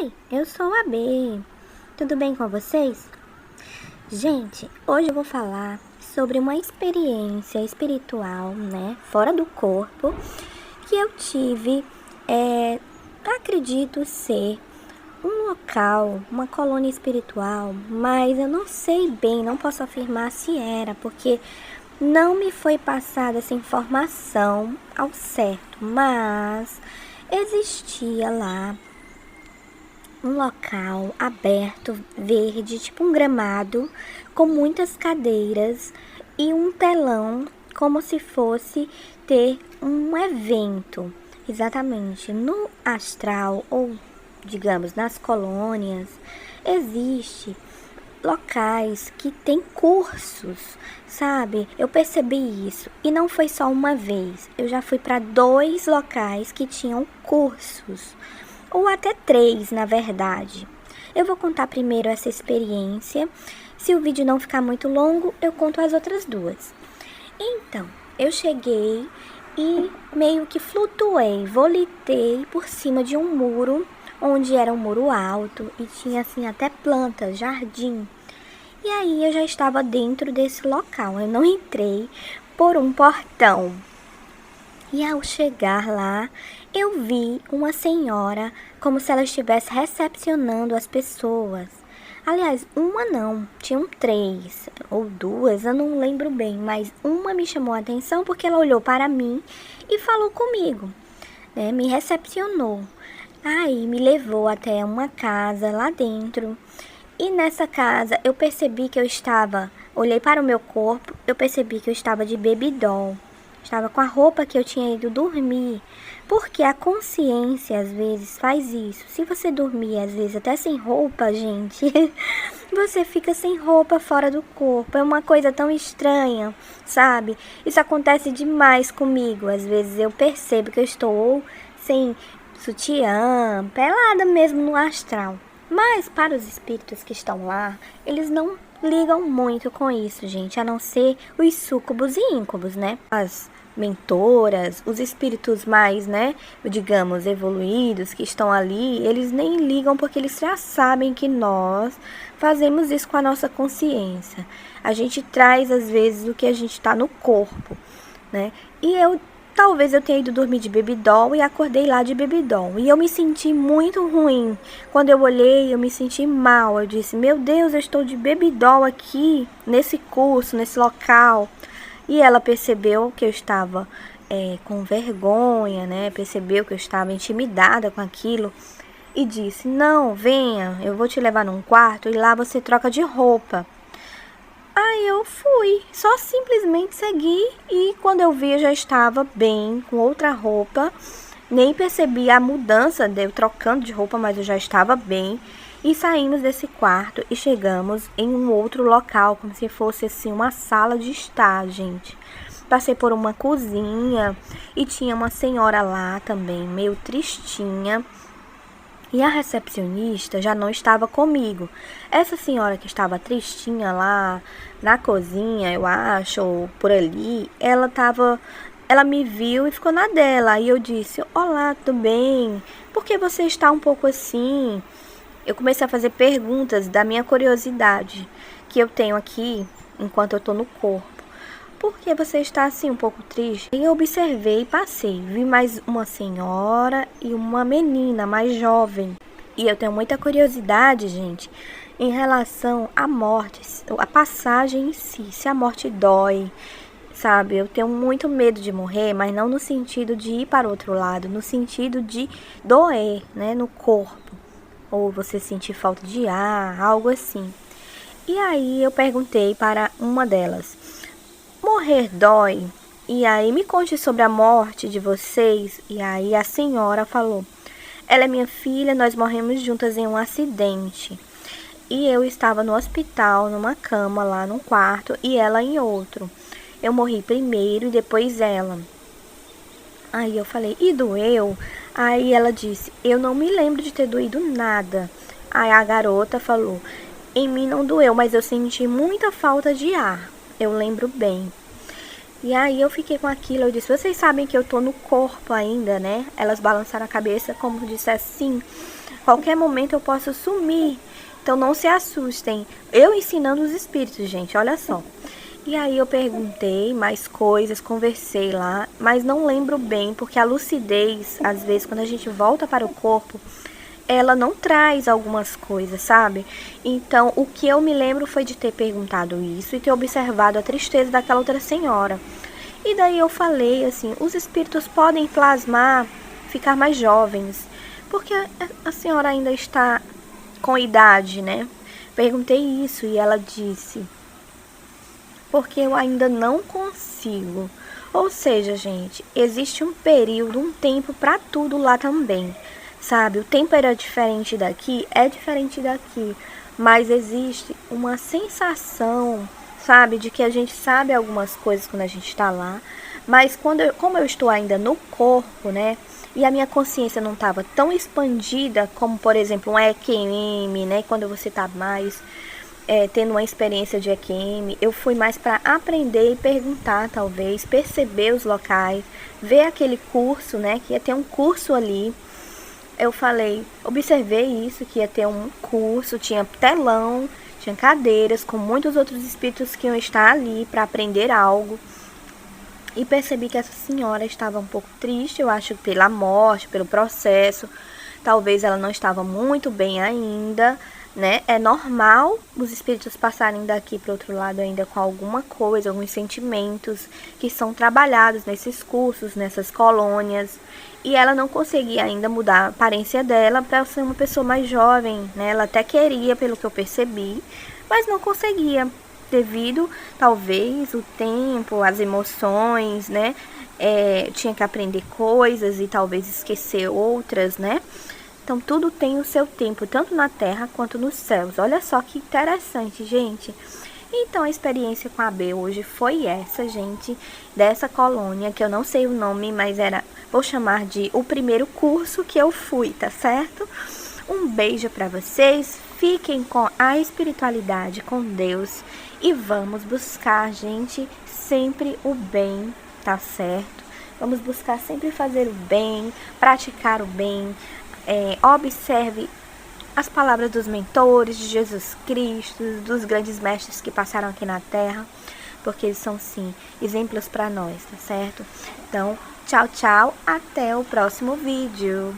Oi, eu sou a B. Tudo bem com vocês? Gente, hoje eu vou falar sobre uma experiência espiritual, né, fora do corpo, que eu tive, acredito ser um local, uma colônia espiritual, mas eu não sei bem, não posso afirmar se era, porque não me foi passada essa informação ao certo, mas existia lá um local aberto, verde, tipo um gramado, com muitas cadeiras e um telão, como se fosse ter um evento. Exatamente. No astral, ou digamos, nas colônias, existe locais que tem cursos, sabe? Eu percebi isso e não foi só uma vez. Eu já fui para 2 locais que tinham cursos, ou até 3, na verdade. Eu vou contar primeiro essa experiência. Se o vídeo não ficar muito longo, eu conto as outras 2. Então, eu cheguei e meio que flutuei, volitei por cima de um muro, onde era um muro alto e tinha assim até plantas, jardim. E aí eu já estava dentro desse local. Eu não entrei por um portão. E ao chegar lá, eu vi uma senhora como se ela estivesse recepcionando as pessoas. Aliás, uma não, tinham 3 ou 2, eu não lembro bem, mas uma me chamou a atenção porque ela olhou para mim e falou comigo, né? Me recepcionou. Aí me levou até uma casa lá dentro. E nessa casa eu percebi que olhei para o meu corpo, eu percebi que eu estava de baby doll. Estava com a roupa que eu tinha ido dormir, porque a consciência às vezes faz isso. Se você dormir às vezes até sem roupa, gente, você fica sem roupa fora do corpo. É uma coisa tão estranha, sabe? Isso acontece demais comigo. Às vezes eu percebo que eu estou ou sem sutiã, pelada mesmo no astral. Mas para os espíritos que estão lá, eles não ligam muito com isso, gente, a não ser os súcubos e íncubos, né? As mentoras, os espíritos mais, né, digamos, evoluídos que estão ali, eles nem ligam porque eles já sabem que nós fazemos isso com a nossa consciência. A gente traz, às vezes, o que a gente está no corpo, né? E talvez eu tenha ido dormir de baby doll e acordei lá de baby doll. E eu me senti muito ruim. Quando eu olhei, eu me senti mal. Eu disse, meu Deus, eu estou de baby doll aqui, nesse curso, nesse local. E ela percebeu que eu estava com vergonha, né? Percebeu que eu estava intimidada com aquilo. E disse, não, venha, eu vou te levar num quarto e lá você troca de roupa. Aí eu fui, só simplesmente segui e quando eu vi eu já estava bem, com outra roupa. Nem percebi a mudança de eu trocando de roupa, mas eu já estava bem. E saímos desse quarto e chegamos em um outro local, como se fosse assim uma sala de estar, gente. Passei por uma cozinha e tinha uma senhora lá também, meio tristinha. E a recepcionista já não estava comigo. Essa senhora que estava tristinha lá na cozinha, eu acho, ou por ali, ela me viu e ficou na dela. Aí eu disse, olá, tudo bem? Por que você está um pouco assim? Eu comecei a fazer perguntas da minha curiosidade que eu tenho aqui enquanto eu estou no corpo. Por que você está assim um pouco triste? E eu observei e passei. Vi mais uma senhora e uma menina mais jovem. E eu tenho muita curiosidade, gente, em relação à morte, a passagem em si, se a morte dói, sabe? Eu tenho muito medo de morrer, mas não no sentido de ir para o outro lado, no sentido de doer, né, no corpo. Ou você sentir falta de ar, algo assim. E aí eu perguntei para uma delas, morrer dói? E aí me conte sobre a morte de vocês. E aí a senhora falou, ela é minha filha, nós morremos juntas em um acidente. E eu estava no hospital, numa cama lá num quarto, e ela em outro. Eu morri primeiro e depois ela. Aí eu falei, e doeu? Aí ela disse, eu não me lembro de ter doído nada. Aí a garota falou, em mim não doeu, mas eu senti muita falta de ar. Eu lembro bem. E aí eu fiquei com aquilo, eu disse, vocês sabem que eu tô no corpo ainda, né? Elas balançaram a cabeça como se dissesse sim. Qualquer momento eu posso sumir. Então não se assustem. Eu ensinando os espíritos, gente, olha só. E aí eu perguntei mais coisas, conversei lá, mas não lembro bem, porque a lucidez, às vezes, quando a gente volta para o corpo, ela não traz algumas coisas, sabe? Então, o que eu me lembro foi de ter perguntado isso e ter observado a tristeza daquela outra senhora. E daí eu falei assim, os espíritos podem plasmar, ficar mais jovens, porque a senhora ainda está com idade, né? Perguntei isso e ela disse, porque eu ainda não consigo. Ou seja, gente, existe um período, um tempo para tudo lá também, sabe? O tempo era diferente daqui, é diferente daqui, mas existe uma sensação, sabe, de que a gente sabe algumas coisas quando a gente está lá, mas como eu estou ainda no corpo, né? E a minha consciência não estava tão expandida como, por exemplo, um EQM, né? Quando você está mais tendo uma experiência de EQM, eu fui mais para aprender e perguntar, talvez, perceber os locais, ver aquele curso, né? Que ia ter um curso ali. Eu falei, observei isso, que ia ter um curso, tinha telão, tinha cadeiras com muitos outros espíritos que iam estar ali para aprender algo. E percebi que essa senhora estava um pouco triste, eu acho, pela morte, pelo processo. Talvez ela não estava muito bem ainda, né? É normal os espíritos passarem daqui para o outro lado ainda com alguma coisa, alguns sentimentos que são trabalhados nesses cursos, nessas colônias. E ela não conseguia ainda mudar a aparência dela para ser uma pessoa mais jovem, né? Ela até queria, pelo que eu percebi, mas não conseguia, devido, talvez, o tempo, as emoções, né? Tinha que aprender coisas e talvez esquecer outras, né? Então, tudo tem o seu tempo, tanto na terra quanto nos céus. Olha só que interessante, gente. Então, a experiência com a B hoje foi essa, gente, dessa colônia, que eu não sei o nome, mas vou chamar de o primeiro curso que eu fui, tá certo? Um beijo para vocês, fiquem com a espiritualidade, com Deus, e vamos buscar, gente, sempre o bem, tá certo? Vamos buscar sempre fazer o bem, praticar o bem. Observe as palavras dos mentores, de Jesus Cristo, dos grandes mestres que passaram aqui na Terra, porque eles são, sim, exemplos para nós, tá certo? Então, tchau, tchau, até o próximo vídeo.